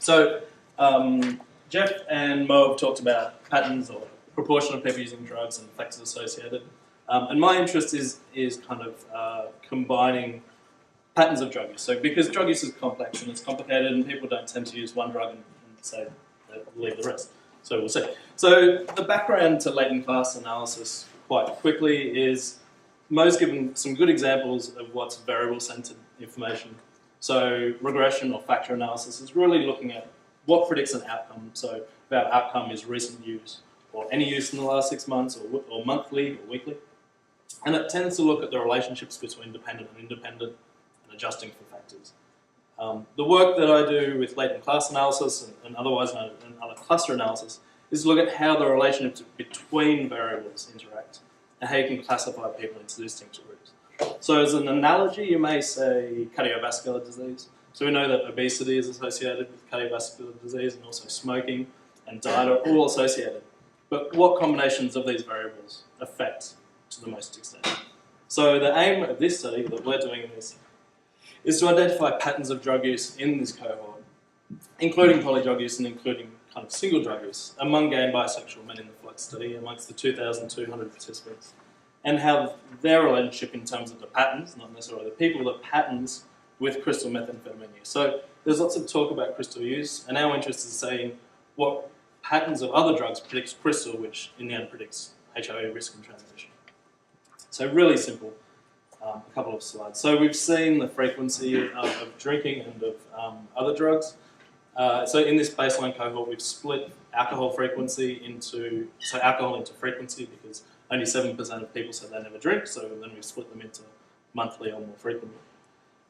So Jeff and Mo have talked about patterns or proportion of people using drugs and factors associated. And my interest is kind of combining patterns of drug use. So because drug use is complex and it's complicated and people don't tend to use one drug and say they leave the rest. So we'll see. So the background to latent class analysis quite quickly is Mo's given some good examples of what's variable-centered information. So regression or factor analysis is really looking at what predicts an outcome. So if our outcome is recent use or any use in the last 6 months or monthly or weekly. And it tends to look at the relationships between dependent and independent and adjusting for factors. The work that I do with latent class analysis and otherwise known as other cluster analysis is to look at how the relationships between variables interact and how you can classify people into distinct groups. So as an analogy, you may say cardiovascular disease. So we know that obesity is associated with cardiovascular disease and also smoking and diet are all associated. But what combinations of these variables affect to the most extent? So the aim of this study that we're doing in this is to identify patterns of drug use in this cohort, including polydrug use and including kind of single drug use, among gay and bisexual men in the FLUX study, amongst the 2,200 participants, and how their relationship in terms of the patterns, not necessarily the people, the patterns with crystal methamphetamine use. So there's lots of talk about crystal use, and our interest is seeing what patterns of other drugs predicts crystal, which in the end predicts HIV risk and transmission. So really simple. A couple of slides. So we've seen the frequency of drinking and of other drugs. So in this baseline cohort, we've split alcohol frequency into frequency because only 7% of people said they never drink. So then we've split them into monthly or more frequently.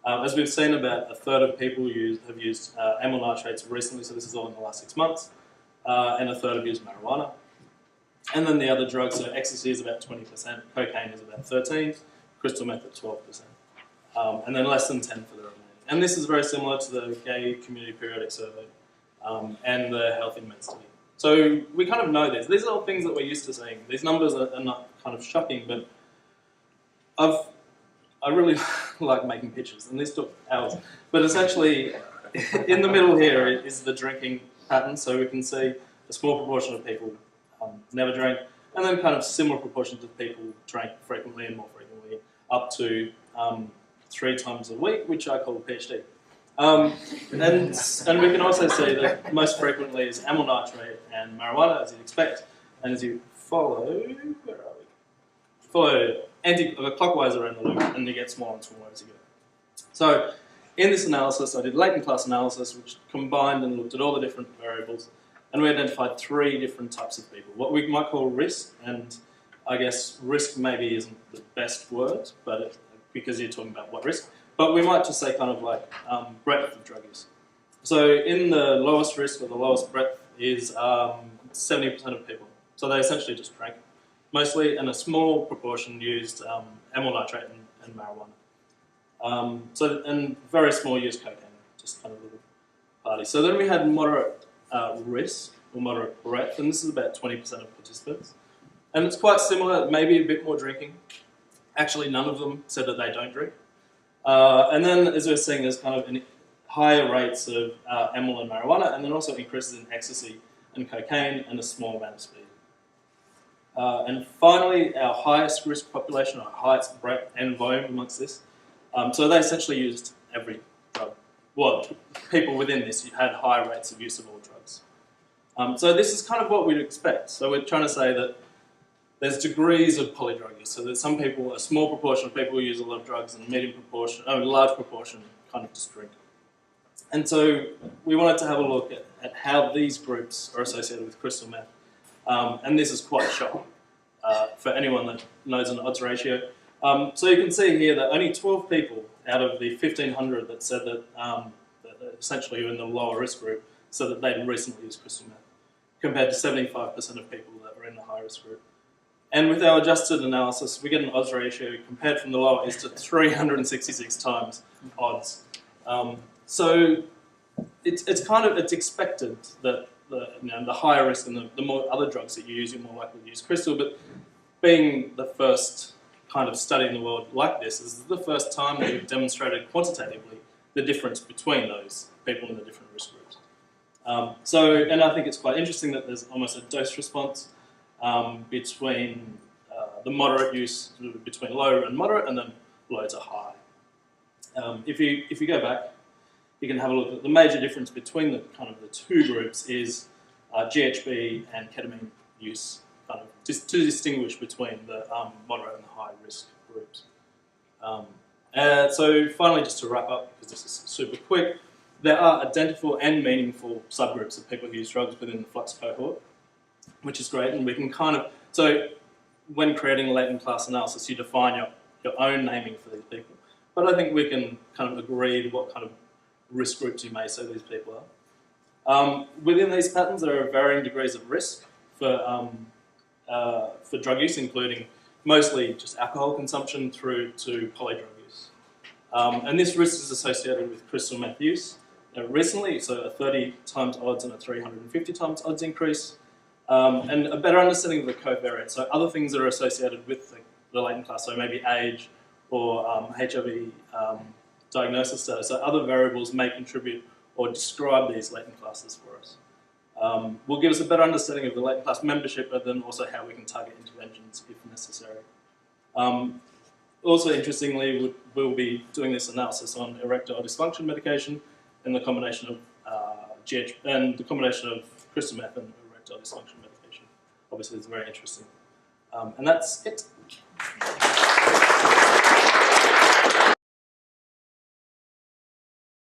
As we've seen, about a third of people have used amyl nitrates recently. So this is all in the last 6 months, and a third have used marijuana. And then the other drugs, so ecstasy is about 20%, cocaine is about 13%. Crystal meth at 12%, and then less than 10 for the remaining. And this is very similar to the Gay Community Periodic Survey and the Health in Men study. So we kind of know this. These are all things that we're used to seeing. These numbers are not kind of shocking, but I really like making pictures, and this took hours. But essentially, in the middle here is the drinking pattern, so we can see a small proportion of people never drank, and then kind of similar proportions of people drank frequently and more frequently, up to 3 times a week, which I call a PhD. And we can also see that most frequently is amyl nitrate and marijuana, as you'd expect. And as you follow, where are we? Follow clockwise around the loop, and you get smaller and smaller as you go. So in this analysis, I did latent class analysis, which combined and looked at all the different variables, and we identified 3 different types of people. What we might call risk, and I guess risk maybe isn't the best word, but because you're talking about what risk, but we might just say kind of like breadth of drug use. So in the lowest risk or the lowest breadth is 70% of people. So they essentially just drank mostly, and a small proportion used amyl nitrate and marijuana. And very small used cocaine, just kind of a little party. So then we had moderate risk or moderate breadth, and this is about 20% of participants. And it's quite similar, maybe a bit more drinking. Actually, none of them said that they don't drink. And then, as we're seeing, there's kind of higher rates of amyl and marijuana, and then also increases in ecstasy and cocaine, and a small amount of speed. And finally, our highest risk population, our highest breadth and volume amongst this. So they essentially used every drug. Well, people within this had high rates of use of all drugs. So this is kind of what we'd expect. So we're trying to say that there's degrees of polydrug use. So there's some people, a small proportion of people who use a lot of drugs, and a large proportion kind of just drink. And so we wanted to have a look at how these groups are associated with crystal meth. And this is quite shocking for anyone that knows an odds ratio. So you can see here that only 12 people out of the 1,500 that said that essentially in the lower risk group said that they'd recently used crystal meth, compared to 75% of people that were in the high risk group. And with our adjusted analysis, we get an odds ratio compared from the lower is to 366 times odds. So it's expected that the higher risk and the more other drugs that you use, you're more likely to use crystal. But being the first kind of study in the world like this, is the first time that we've demonstrated quantitatively the difference between those people in the different risk groups. And I think it's quite interesting that there's almost a dose response between the moderate use, between low and moderate, and then low to high. If you go back, you can have a look at the major difference between the two groups is GHB and ketamine use, just to distinguish between the moderate and the high risk groups. So finally, just to wrap up, because this is super quick, there are identical and meaningful subgroups of people who use drugs within the Flux cohort, which is great, and we can so when creating a latent class analysis, you define your own naming for these people. But I think we can agree what kind of risk groups you may say these people are. Within these patterns, there are varying degrees of risk for drug use, including mostly just alcohol consumption through to polydrug use. And this risk is associated with crystal meth use. Recently, so a 30 times odds and a 350 times odds increase, and a better understanding of the covariates, so other things that are associated with the latent class, so maybe age or HIV diagnosis status, so other variables may contribute or describe these latent classes for us. Will give us a better understanding of the latent class membership, but then also how we can target interventions if necessary. Also, interestingly, we'll be doing this analysis on erectile dysfunction medication and the combination of crystal meth and erectile dysfunction medication. Obviously, it's very interesting. And that's it.